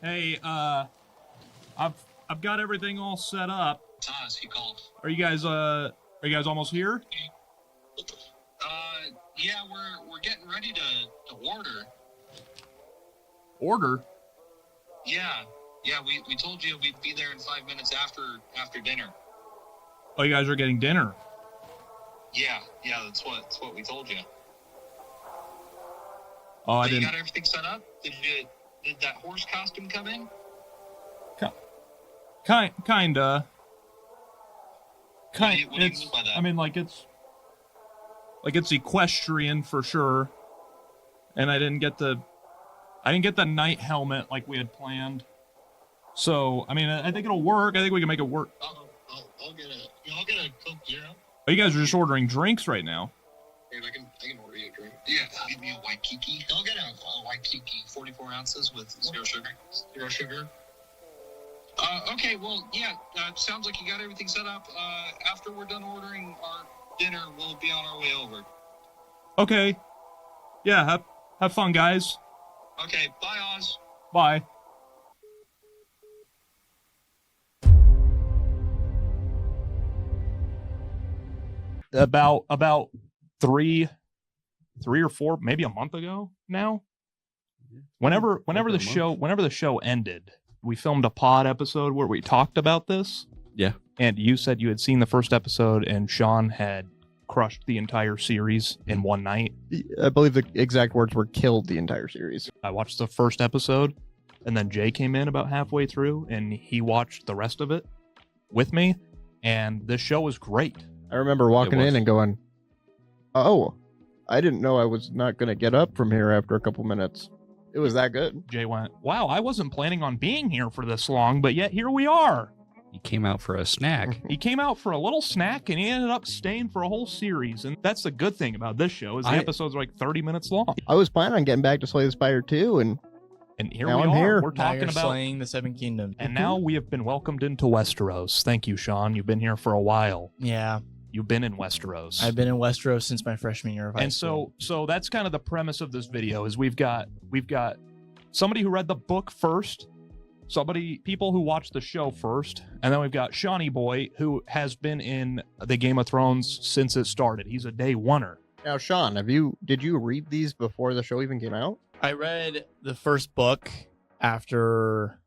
Hey, I've got everything all set up. Thomas, he called. Are you guys almost here? Yeah, we're getting ready to order. Order? Yeah, we told you we'd be there in 5 minutes after dinner. Oh, you guys are getting dinner. Yeah, that's what we told you. Oh, I You didn't. got everything set up? Did that horse costume come in? Kinda. What do you mean by that? I mean, it's equestrian for sure. And I didn't get the knight helmet like we had planned. So, I mean, I think it'll work. I think we can make it work. I'll get a Coke Zero. Oh, you guys are just ordering drinks right now. Wait, I can order you a drink. Yeah, give me a Waikiki. I'll get a Waikiki, 44 ounces with zero sugar. Okay, well, yeah, sounds like you got everything set up. After we're done ordering our dinner, we'll be on our way over. Okay. Yeah, have fun, guys. Okay, bye, Oz. Bye. About three or four, maybe a month ago now. Whenever the show ended, we filmed a pod episode where we talked about this. Yeah. And you said you had seen the first episode and Sean had crushed the entire series in one night. I believe the exact words were killed the entire series. I watched the first episode and then Jay came in about halfway through and he watched the rest of it with me. And this show was great. I remember walking in and going, oh, I didn't know I was not going to get up from here after a couple minutes. It was that good. Jay went, wow, I wasn't planning on being here for this long, but yet here we are. He came out for a snack. He came out for a little snack and he ended up staying for a whole series. And that's the good thing about this show is the episodes are like 30 minutes long. I was planning on getting back to Slay the Spire 2 and here now we I'm are. here. We're talking about slaying the Seven Kingdoms. And now we have been welcomed into Westeros. Thank you, Sean. You've been here for a while. Yeah. You've been in Westeros. I've been in Westeros since my freshman year of high school. So that's kind of the premise of this video is we've got somebody who read the book first, people who watched the show first, and then we've got Shawnee Boy who has been in the Game of Thrones since it started. He's a day oneer. Now, Sean, did you read these before the show even came out? I read the first book after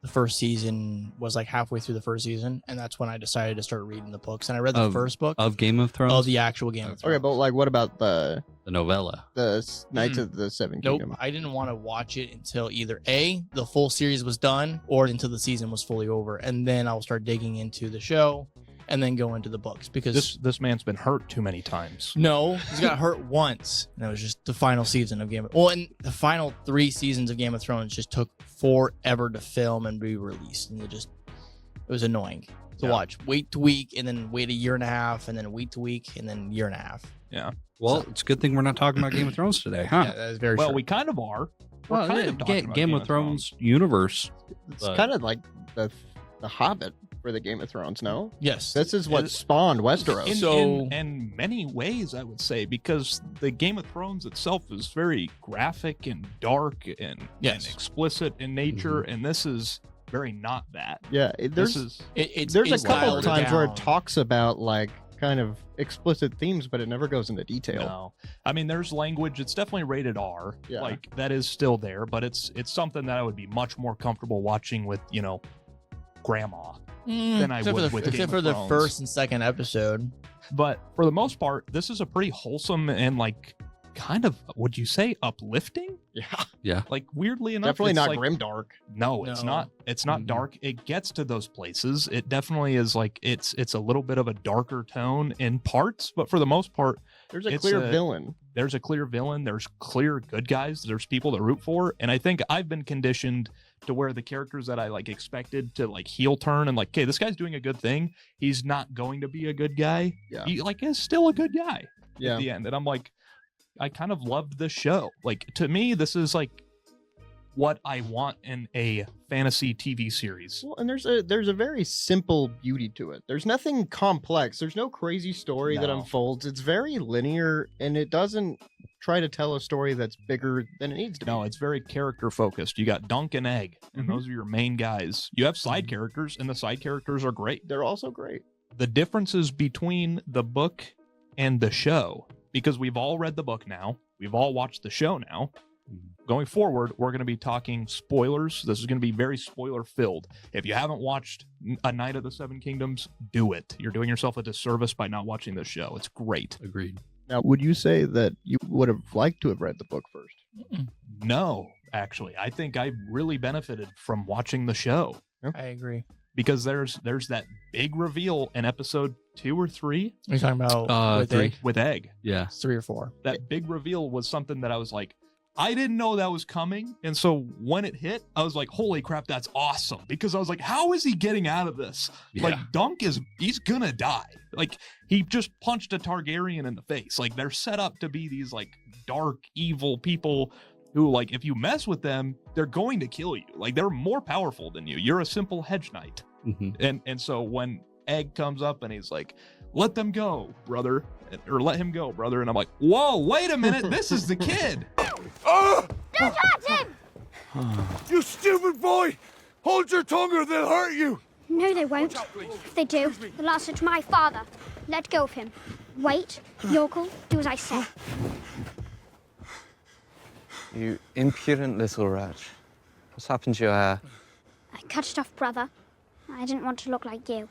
the first season was like halfway through the first season, and that's when I decided to start reading the books. And I read the first book of Game of Thrones. Oh, the actual Game of Thrones. Okay, but like, what about the novella? The Knights of the Seven Kingdoms? Nope, I didn't want to watch it until either A, the full series was done, or until the season was fully over, and then I'll start digging into the show, and then go into the books because this man's been hurt too many times. No, he's got hurt once, and it was just the final season of Game of and the final 3 seasons of Game of Thrones just took forever to film and be released, and it was annoying to watch. Wait to week, and then wait a year and a half, and then wait to week, and then year and a half. Yeah. Well, it's a good thing we're not talking about Game of Thrones today, huh? Yeah, that is very well, true. we kind of are. We're kind of talking about Game of Thrones universe. It's kind of like the Hobbit for the Game of Thrones, no? Yes. This is what spawned Westeros. In many ways, I would say, because the Game of Thrones itself is very graphic and dark and explicit in nature, and this is very not that. Yeah, there's a couple of times where it talks about like kind of explicit themes, but it never goes into detail. No, I mean there's language. It's definitely rated R. Yeah. Like that is still there, but it's something that I would be much more comfortable watching with grandma than I would with except for the first and second episode. But for the most part, this is a pretty wholesome and like kind of, would you say, uplifting? Yeah. Like weirdly enough, definitely not like, grimdark. No, it's not. It's not dark. It gets to those places. It definitely is like it's a little bit of a darker tone in parts, but for the most part, there's a clear villain. There's a clear villain. There's clear good guys. There's people to root for, and I think I've been conditioned to where the characters that I like expected to like heel turn and like, okay, this guy's doing a good thing. He's not going to be a good guy. Yeah. He like is still a good guy at the end. And I'm like, I kind of loved this show. Like to me, this is like what I want in a fantasy TV series. Well, and there's a very simple beauty to it. There's nothing complex. There's no crazy story that unfolds. It's very linear, and it doesn't try to tell a story that's bigger than it needs to be. No, it's very character focused. You got Dunk and Egg, and those are your main guys. You have side characters, and the side characters are great. They're also great. The differences between the book and the show, because we've all read the book now, we've all watched the show now. Going forward, we're going to be talking spoilers. This is going to be very spoiler filled. If you haven't watched A Night of the Seven Kingdoms, do it. You're doing yourself a disservice by not watching this show. It's great. Agreed. Now, would you say that you would have liked to have read the book first? No, actually, I think I really benefited from watching the show I agree. because there's that big reveal in episode 2 or 3 Are you talking about with 3. Egg? with Egg. Yeah. It's 3 or 4. That big reveal was something that I was like, I didn't know that was coming. And so when it hit, I was like, holy crap, that's awesome. Because I was like, how is he getting out of this? Yeah. Like, he's gonna die. Like, he just punched a Targaryen in the face. Like, they're set up to be these, like, dark, evil people who, like, if you mess with them, they're going to kill you. Like, they're more powerful than you. You're a simple hedge knight. And so when Egg comes up and he's like, let them go, brother. Or let him go, brother. And I'm like, whoa, wait a minute. This is the kid. Oh! Don't touch him! You stupid boy! Hold your tongue or they'll hurt you! No, they won't. If they do, they'll answer to my father. Let go of him. Wait, Yorkle, do as I say. You impudent little rat. What's happened to your hair? I cut it off, brother. I didn't want to look like you.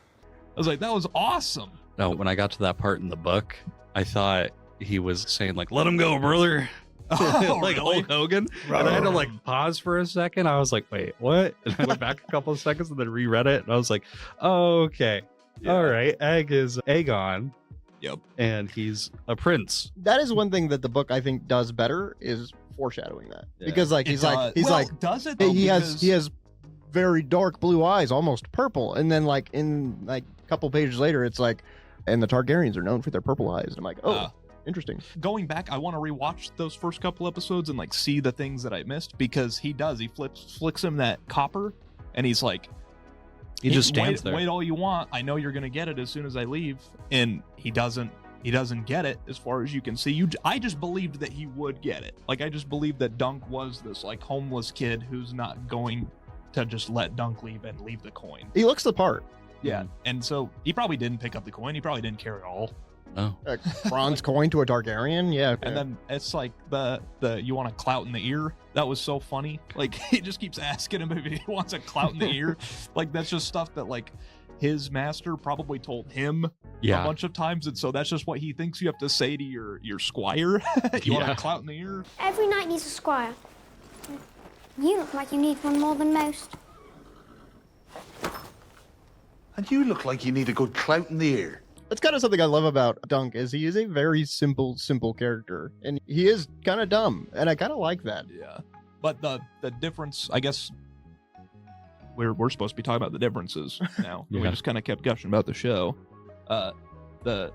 I was like, that was awesome. No, when I got to that part in the book, I thought he was saying like, let him go, brother. Oh, like really? Hulk Hogan. And I had to like pause for a second. I was like, wait, what? And I went back a couple of seconds and then reread it. And I was like, oh, okay. Yeah. All right. Egg is Aegon. Yep. And he's a prince. That is one thing that the book I think does better is foreshadowing that. Yeah. Because like he's like does it? Though? he Because- has very dark blue eyes, almost purple, and then like in like a couple pages later, it's like, and the Targaryens are known for their purple eyes. And I'm like, oh, interesting. Going back, I want to rewatch those first couple episodes and like see the things that I missed because he flicks him that copper, and he's like, He just stands there. Wait all you want. I know you're gonna get it as soon as I leave, and he doesn't get it as far as you can see. I just believed that he would get it. Like I just believed that Dunk was this like homeless kid who's not going to just let Dunk leave and leave the coin. He looks the part. Yeah, and so he probably didn't pick up the coin. He probably didn't care at all. Oh. A bronze coin to a Targaryen, yeah. And then it's like the you want a clout in the ear. That was so funny. Like he just keeps asking him if he wants a clout in the ear. Like that's just stuff that like his master probably told him a bunch of times, and so that's just what he thinks you have to say to your squire. You want a clout in the ear? Every knight needs a squire. You look like you need one more than most. And you look like you need a good clout in the ear. That's kind of something I love about Dunk is he is a very simple character, and he is kind of dumb, and I kind of like that. Yeah. But the difference, I guess, we're supposed to be talking about the differences now. We just kind of kept gushing about the show. The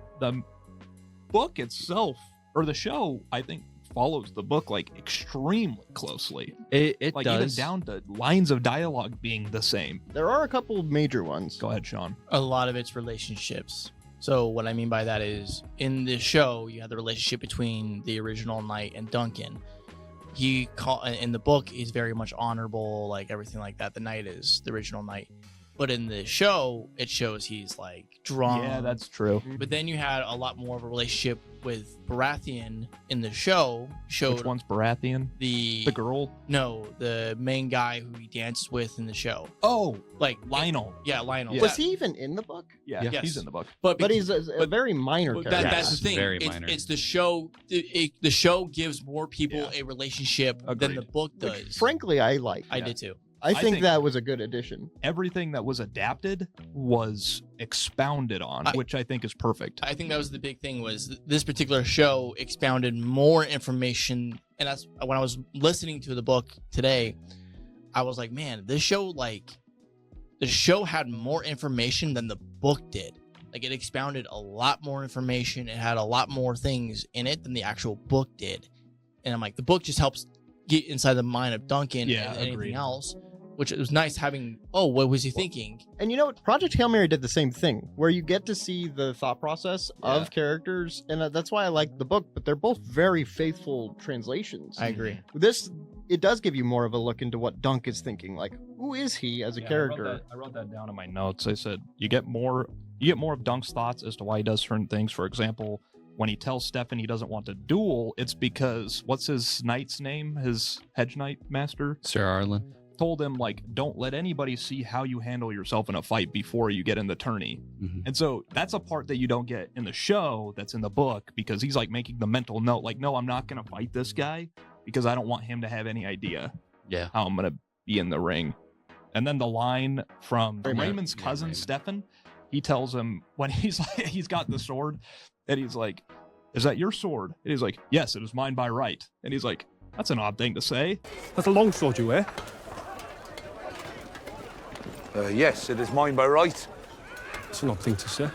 book itself, or the show, I think follows the book like extremely closely. It like does. even down to lines of dialogue being the same. There are a couple major ones. Go ahead, Sean. A lot of it's relationships. So what I mean by that is in the show, you have the relationship between the original knight and Duncan. In the book, he's very much honorable, like everything like that. The knight is the original knight. But in the show, it shows he's like drunk. Yeah, that's true. But then you had a lot more of a relationship with Baratheon in the show. Which one's Baratheon? The girl? No, the main guy who he dances with in the show. Oh, like Lionel. Yeah, Lionel. Was he even in the book? Yeah, Yes. he's in the book. But he's a very minor But character. that's the thing. very It's, minor. it's the show. The show gives more people a relationship than Agreed. the book does. Frankly, I like. I did too. I think think- that was a good addition. Everything that was adapted was expounded on, which I think is perfect. I think that was the big thing. Was this particular show expounded more information, and that's when I was listening to the book today. I was like, man, the show had more information than the book did. Like it expounded a lot more information. It had a lot more things in it than the actual book did. And I'm like, the book just helps get inside the mind of Duncan Yeah, and anything agreed. else. which it was nice having. Oh, what was he thinking? And you know what? Project Hail Mary did the same thing, where you get to see the thought process of characters, and that's why I like the book. But they're both very faithful translations. I agree. It does give you more of a look into what Dunk is thinking. Like, who is he as a character? I wrote that down in my notes. I said you get more of Dunk's thoughts as to why he does certain things. For example, when he tells Stefan he doesn't want to duel, it's because what's his knight's name? His hedge knight master, Sir Arlen. told him, like, don't let anybody see how you handle yourself in a fight before you get in the tourney. And so that's a part that you don't get in the show that's in the book, because he's like making the mental note, like, no, I'm not going to fight this guy because I don't want him to have any idea how I'm going to be in the ring. And then the line from Raymond's cousin, Stefan, he tells him when he's like, he's got the sword, and he's like, is that your sword? And he's like, yes, it is mine by right. And he's like, that's an odd thing to say. That's a long sword you wear. Yes, it is mine by right. It's an odd thing to say.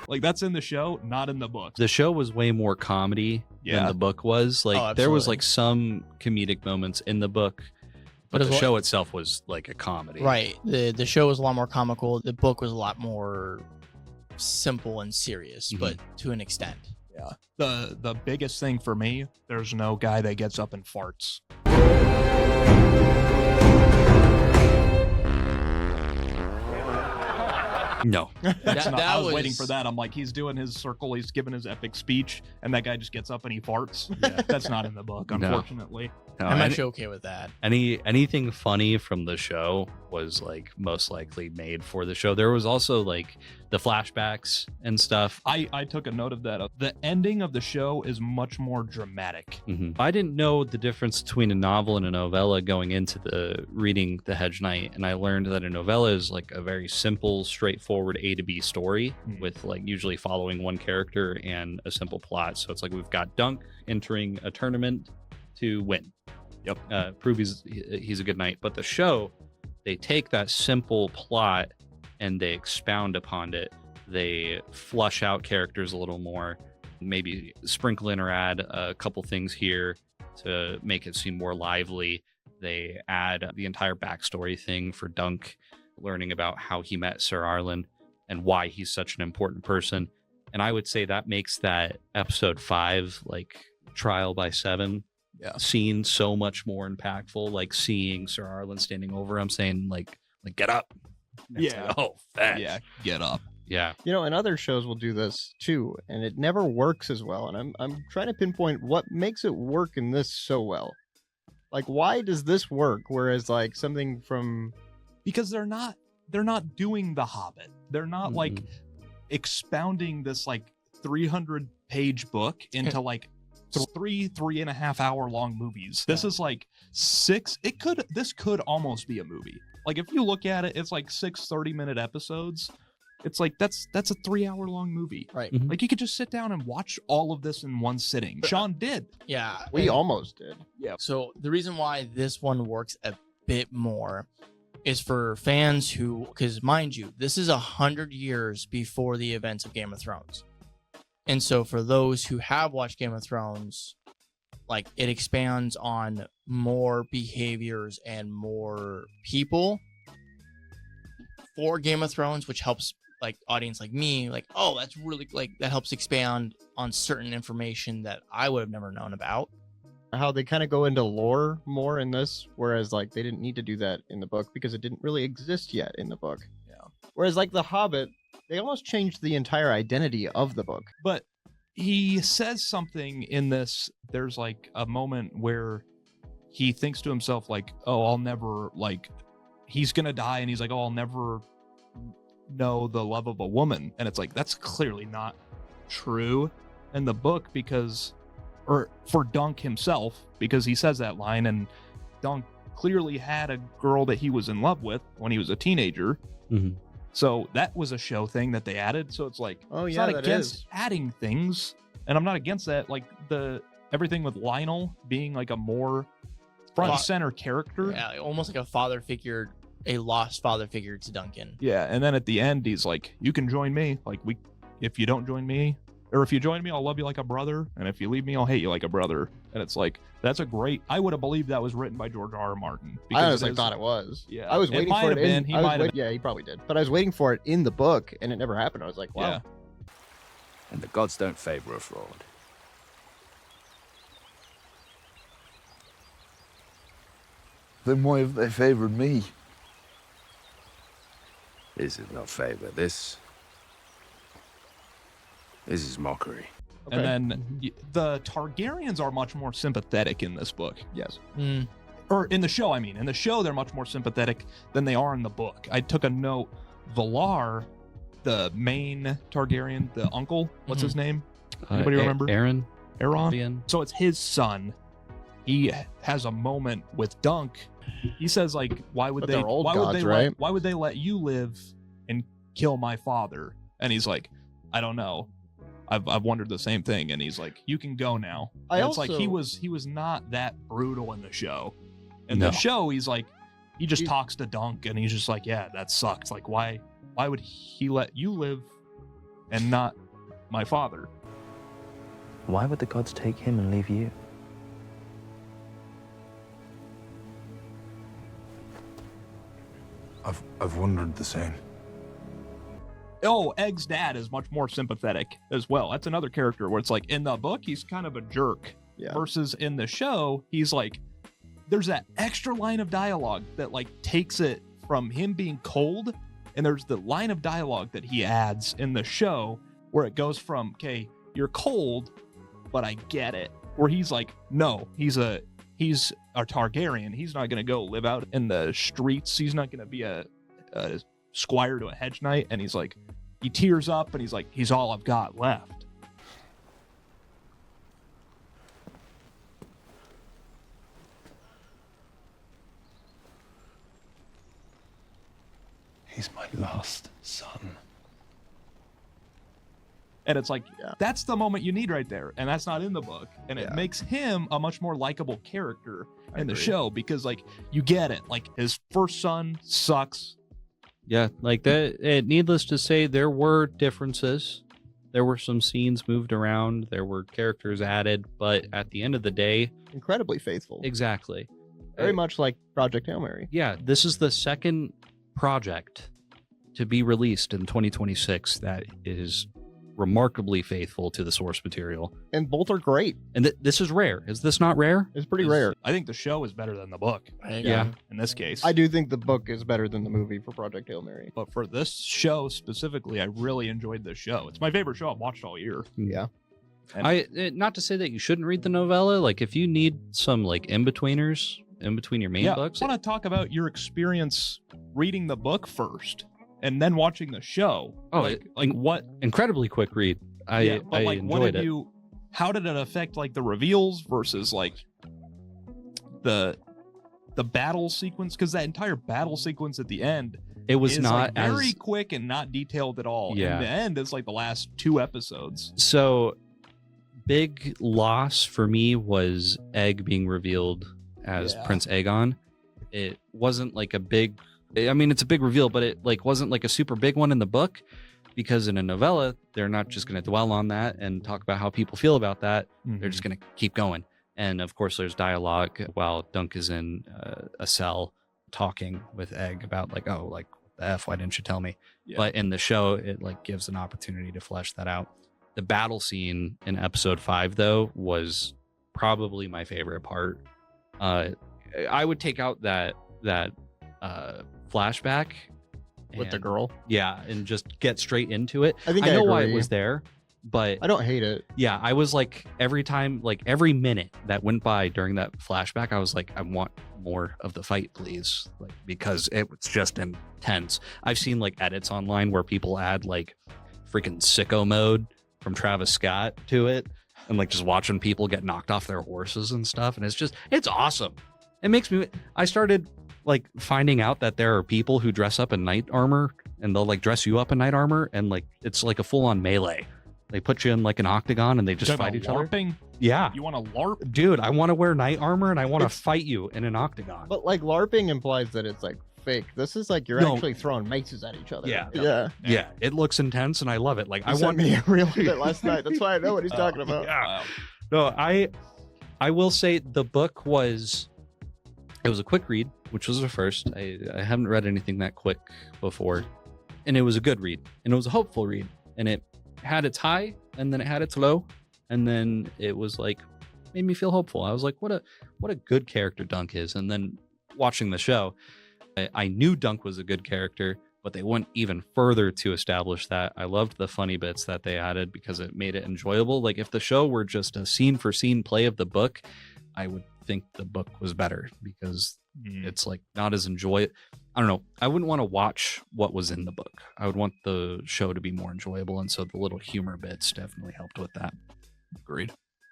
Like, that's in the show, not in the book. The show was way more comedy than the book was. Like, there was like some comedic moments in the book, but the show itself was like a comedy. Right. The show was a lot more comical. The book was a lot more simple and serious, but to an extent. Yeah. The biggest thing for me, there's no guy that gets up and farts. No. I was waiting for that. I'm like, he's doing his circle, he's giving his epic speech, and that guy just gets up and he farts. That's not in the book, unfortunately. No, I'm actually okay with that. Anything funny from the show was like most likely made for the show. There was also like the flashbacks and stuff. I took a note of that. The ending of the show is much more dramatic. I didn't know the difference between a novel and a novella going into reading The Hedge Knight, and I learned that a novella is like a very simple, straightforward A to B story with like usually following one character and a simple plot. So it's like we've got Dunk entering a tournament to win. Prove he's a good knight. But the show, they take that simple plot and they expound upon it. They flush out characters a little more, maybe sprinkle in or add a couple things here to make it seem more lively. They add the entire backstory thing for Dunk, learning about how he met Sir Arlen and why he's such an important person. And I would say that makes that episode 5, like Trial by 7, scene so much more impactful. Like seeing Sir Arlen standing over him saying like get up. Yeah. Oh, fetch. Yeah, get up. Yeah. You know, and other shows will do this too, and it never works as well. And I'm trying to pinpoint what makes it work in this so well. Like, why does this work? Whereas like something from, because they're not doing The Hobbit. They're not like expounding this like 300-page book into like 3.5 hour long movies. This is like 6. This could almost be a movie. Like, if you look at it, it's like 6 30-minute episodes. It's like that's a 3 hour long movie. Right. Like, you could just sit down and watch all of this in one sitting. Sean did. Yeah. We almost did. Yeah. So the reason why this one works a bit more is for fans who, because mind you, this is 100 years before the events of Game of Thrones. And so for those who have watched Game of Thrones, like, it expands on more behaviors and more people for Game of Thrones, which helps like audience like me, like, oh, that's really, like, that helps expand on certain information that I would have never known about. How they kind of go into lore more in this, whereas like they didn't need to do that in the book because it didn't really exist yet in the book. Yeah. Whereas like The Hobbit, they almost changed the entire identity of the book. But he says something in this. There's like a moment where he thinks to himself, like, oh, I'll never, like, he's gonna die, and he's like, oh, I'll never know the love of a woman. And it's like, that's clearly not true in the book, because, or for Dunk himself, because he says that line, and Dunk clearly had a girl that he was in love with when he was a teenager. So that was a show thing that they added. So it's like, oh, it's yeah, not that against is. adding things, and I'm not against that. Like everything with Lionel being like a more front and center character. Yeah, almost like a father figure, a lost father figure to Duncan. Yeah, and then at the end, he's like, "You can join me. Like, if you don't join me, or if you join me, I'll love you like a brother, and if you leave me, I'll hate you like a brother. And it's like, that's a great. I would have believed that was written by George R. R. Martin. I honestly thought it was. Yeah, I was it waiting might for have it. been. He might have. Yeah, he probably did. But I was waiting for it in the book, and it never happened. I was like, wow. Yeah. And the gods don't favor a fraud. Then why have they favoured me? This is not favor. This is mockery. Okay. And then the Targaryens are much more sympathetic in this book. Yes. Or in the show, I mean. In the show, they're much more sympathetic than they are in the book. I took a note. Valar, the main Targaryen, the uncle, what's his name? Anybody remember? Aaron. So it's his son. He has a moment with Dunk. He says, like, why would But they? they're old Why gods, would they right? Why would they let you live and kill my father? And he's like, I don't know. I've wondered the same thing. And he's like, you can go now. And it's like he was not that brutal in the show. In No. the show, he's like, he just talks to Dunk, and he's just like, yeah, that sucks. Like, why would he let you live and not my father? Why would the gods take him and leave you? I've wondered the same. Oh, Egg's dad is much more sympathetic as well. That's another character where it's like, in the book, he's kind of a jerk. Yeah. Versus in the show, he's like, there's that extra line of dialogue that like takes it from him being cold, and there's the line of dialogue that he adds in the show where it goes from, okay, you're cold, but I get it. Where he's like, no, he's a Targaryen. He's not gonna go live out in the streets. He's not gonna be a squire to a hedge knight. And he's like, he tears up and he's like, he's all I've got left. He's my last son. And it's like, Yeah. that's the moment you need right there. And that's not in the book. And it Yeah. makes him a much more likable character I in the agree. show because, like, you get it. Like, his first son sucks. Yeah, like that. Needless to say, there were differences. There were some scenes moved around. There were characters added, but at the end of the day, Incredibly faithful. exactly. Very much like Project Hail Mary. Yeah, this is the second project to be released in 2026 that is remarkably faithful to the source material. And both are great. And this is rare. Is this not rare? It's pretty rare. I think the show is better than the book Yeah. in this case. I do think the book is better than the movie for Project Hail Mary. But for this show specifically, I really enjoyed this show. It's my favorite show I've watched all year. Yeah. And Not to say that you shouldn't read the novella. Like if you need some like in-betweeners in between your main books. I want to talk about your experience reading the book first and then watching the show. Oh, like what? Incredibly quick read. I But like, what enjoyed did it. you? How did it affect like the reveals versus like the battle sequence? Because that entire battle sequence at the end, It was is not like very as quick and not detailed at all. Yeah. And the end is like the last 2 episodes. so big loss for me was Egg being revealed as Yeah. Prince Aegon. It wasn't like a big, I mean, it's a big reveal, but it like wasn't like a super big one in the book because in a novella, they're not just going to dwell on that and talk about how people feel about that. They're just going to keep going. And of course, there's dialogue while Dunk is in a cell talking with Egg about like, oh, like the F, why didn't you tell me? Yeah. But in the show, it like gives an opportunity to flesh that out. The battle scene in episode 5, though, was probably my favorite part. I would take out that flashback With the and- girl. yeah, and just get straight into it. I think I I know why it agree. was there, but I don't hate it. yeah, I was like every time, like every minute that went by during that flashback, I was like, I want more of the fight, please, like because it was just intense. I've seen like edits online where people add like freaking sicko mode from Travis Scott to it, and like just watching people get knocked off their horses and stuff, and it's awesome. It makes me. I started like finding out that there are people who dress up in knight armor, and they'll like dress you up in knight armor, and like it's like a full on melee. They put you in like an octagon and they just Talking fight about each other. LARPing? Yeah. You want to LARP? Dude, I want to wear knight armor and I want to fight you in an octagon. But like LARPing implies that it's like fake. This is like you're No. actually throwing maces at each other. Yeah. Yeah. Yeah, it looks intense, and I love it. Like I I sent want me a reel of it last night. That's why I know what he's talking about. Yeah. No, I will say the book was a quick read, which was the first. I haven't read anything that quick before, and it was a good read, and it was a hopeful read, and it had its high, and then it had its low, and then it was like made me feel hopeful. I was like, what a good character Dunk is, and then watching the show, I knew Dunk was a good character, but they went even further to establish that. I loved the funny bits that they added because it made it enjoyable. Like if the show were just a scene for scene play of the book, I would think the book was better because it's like not as I don't know. I wouldn't want to watch what was in the book. I would want the show to be more enjoyable. And so the little humor bits definitely helped with that. Agreed.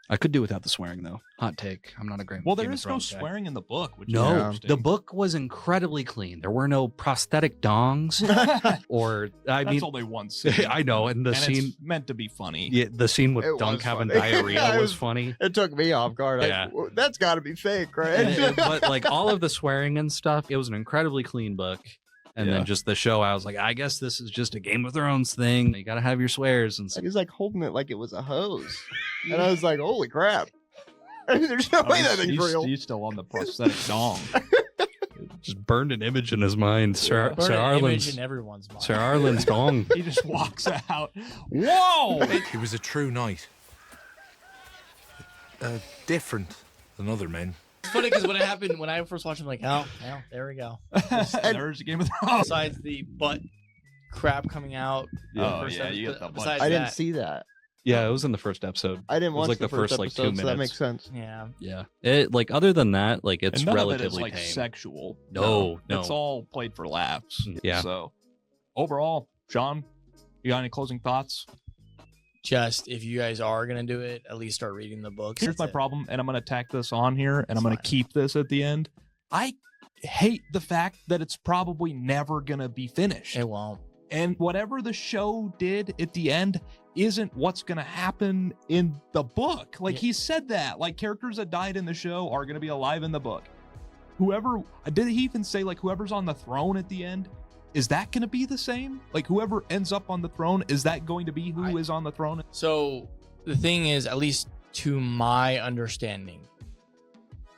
I could do without the swearing though. Hot take. I'm not a great Well, there Game of is no Thrones guy. swearing in the book, which is No, interesting. the book was incredibly clean. There were no prosthetic dongs or I That's mean, only one scene. I know. And the and scene, it's meant to be funny. yeah, the scene with It Dunk was having funny. diarrhea Yeah, it was was- funny. It took me off guard. Yeah. That's got to be fake, right? But like all of the swearing and stuff, it was an incredibly clean book. And Yeah. then just the show, I was like, I guess this is just a Game of Thrones thing. You got to have your swears and stuff. He's like holding it like it was a hose, and I was like, "Holy crap!" There's no way that thing's real. He's still on the prosthetic dong. Just burned an image in his mind. Sir, Burn Sir an image Arlen's, in everyone's mind. Sir Arlen's dong. He just walks out. Whoa! He was a true knight. Different than other men. It's funny because when it happened, when I first watched him, like, oh, well, there we go. There's a Game of Thrones. Besides the butt crap coming out. Oh, first yeah, episode- you get the butt. besides I didn't that, see that. Yeah, it was in the first episode. I didn't was watch like the the first, like, 2 episode, so that minutes. makes sense. Yeah. Yeah. It like other than that, like it's and none relatively of it is like tame. sexual. No. It's all played for laughs. Yeah. So overall, Sean, you got any closing thoughts? Just if you guys are gonna do it, at least start reading the books. Here's my That's it. problem, and I'm going to tack this on here, and I'm going to fine. keep this at the end. I hate the fact that it's probably never going to be finished. It won't. And whatever the show did at the end isn't what's going to happen in the book. Like he said that, like characters that died in the show are going to be alive in the book. Whoever, did he even say like whoever's on the throne at the end, is that going to be the same? Like whoever ends up on the throne, is that going to be who is on the throne? So the thing is, at least to my understanding,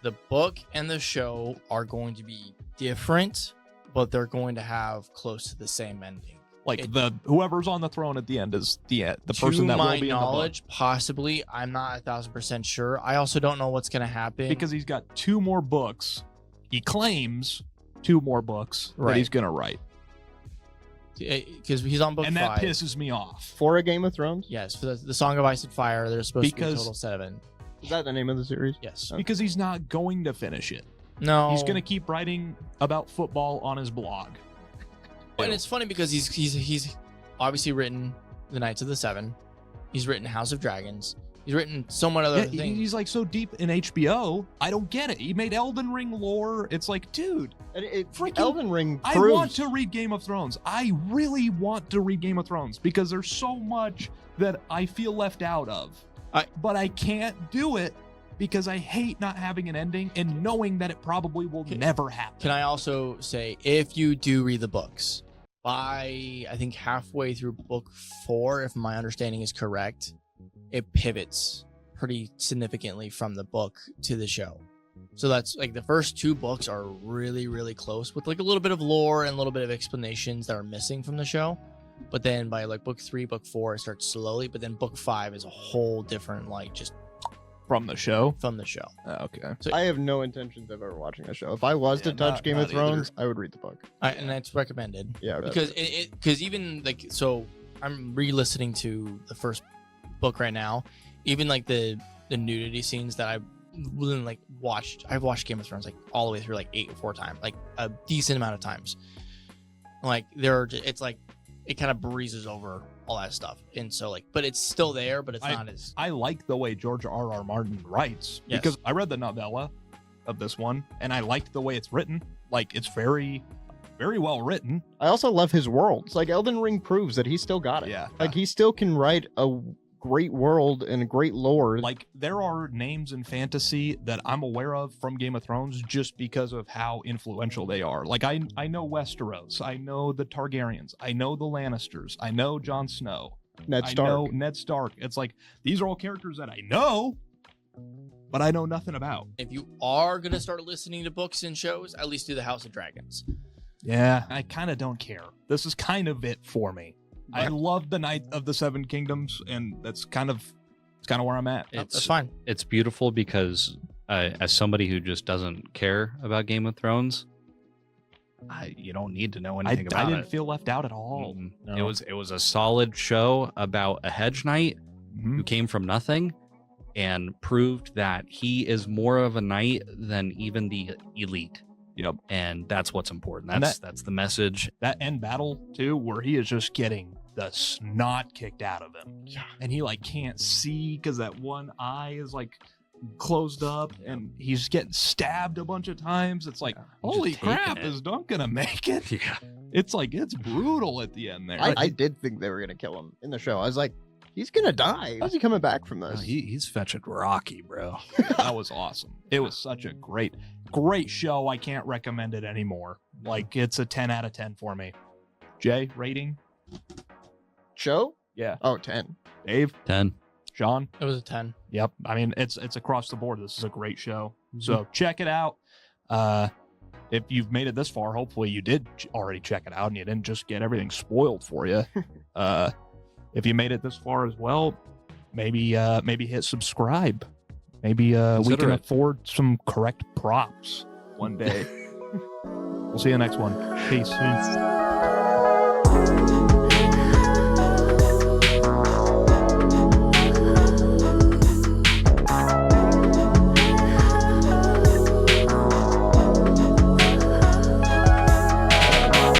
the book and the show are going to be different, but they're going to have close to the same ending. Like whoever's on the throne at the end is the person that to my will be knowledge, possibly. I'm not 1,000% sure. I also don't know what's going to happen in the book. Because he's got 2 more books. He claims 2 more books that Right. he's going to write. Because he's on book And 5. that pisses me off. For a Game of Thrones? Yes, for the Song of Ice and Fire, there's supposed to be a Because- total 7. Is that the name of the series? Yes. Because he's not going to finish it. No. He's going to keep writing about football on his blog. And it's funny because he's obviously written The Knights of the Seven. He's written House of Dragons. He's written so many other Yeah, things. he's like so deep in HBO. I don't get it. He made Elden Ring lore. It's like, dude, And Freaking- Elden Ring I proves want to read Game of Thrones. I really want to read Game of Thrones because there's so much that I feel left out of. But I can't do it because I hate not having an ending and knowing that it probably will never happen. Can I also say, if you do read the books, by I think halfway through book 4, if my understanding is correct, it pivots pretty significantly from the book to the show. So that's like the first 2 books are really, really close with like a little bit of lore and a little bit of explanations that are missing from the show. But then by like book 3, book 4, it starts slowly. But then book 5 is a whole different, like just From the show? from the show. Okay. So I have no intentions of ever watching a show. If I was to Yeah, touch Game not of Thrones, I would read the book. and that's recommended. Yeah, because even like, so I'm re-listening to the first book right now. Even like the nudity scenes that I've like watched. I've watched Game of Thrones like all the way through like 8 or 4 times, like a decent amount of times. Like it's like it kind of breezes over all that stuff, and so like, but it's still there, but it's not as. I like the way George R.R. Martin writes Yes. because I read the novella of this one and I liked the way it's written. Like it's very, very well written. I also love his worlds. Like Elden Ring proves that he still got it. Yeah. Like he still can write a great world and a great lore. Like, there are names in fantasy that I'm aware of from Game of Thrones just because of how influential they are. Like, I know Westeros, I know the Targaryens, I know the Lannisters, I know Jon Snow, Ned I Stark. know Ned Stark. It's like, these are all characters that I know, but I know nothing about. If you are gonna start listening to books and shows, at least do the House of Dragons. Yeah, I kind of don't care. This is kind of it for me. I love the Night of the Seven Kingdoms, and that's kind of where I'm at. That's fine. It's beautiful because as somebody who just doesn't care about Game of Thrones, you don't need to know anything about it. I didn't feel left out at all. No. It was a solid show about a hedge knight who came from nothing and proved that he is more of a knight than even the elite. Yep. And that's what's important. And That's the message. That end battle too, where he is just getting the snot kicked out of him. Yeah. And he like can't see because that one eye is like closed up, and he's getting stabbed a bunch of times. It's like, holy crap, is Dunk gonna make it? Yeah. It's like, it's brutal at the end there. I did think they were gonna kill him in the show. I was like, he's gonna die. How's he coming back from this? He's fetching Rocky, bro. That was awesome. It was such a great show. I can't recommend it anymore. Like, it's a 10 out of 10 for me. Jay, rating? Show? Yeah. Oh, 10. Dave? 10. Sean? It was a 10. Yep. I mean, it's across the board. This is a great show. So check it out. If you've made it this far, hopefully you did already check it out and you didn't just get everything spoiled for you. If you made it this far as well, maybe hit subscribe. Maybe we can afford some correct props one day. We'll see you next one. Peace.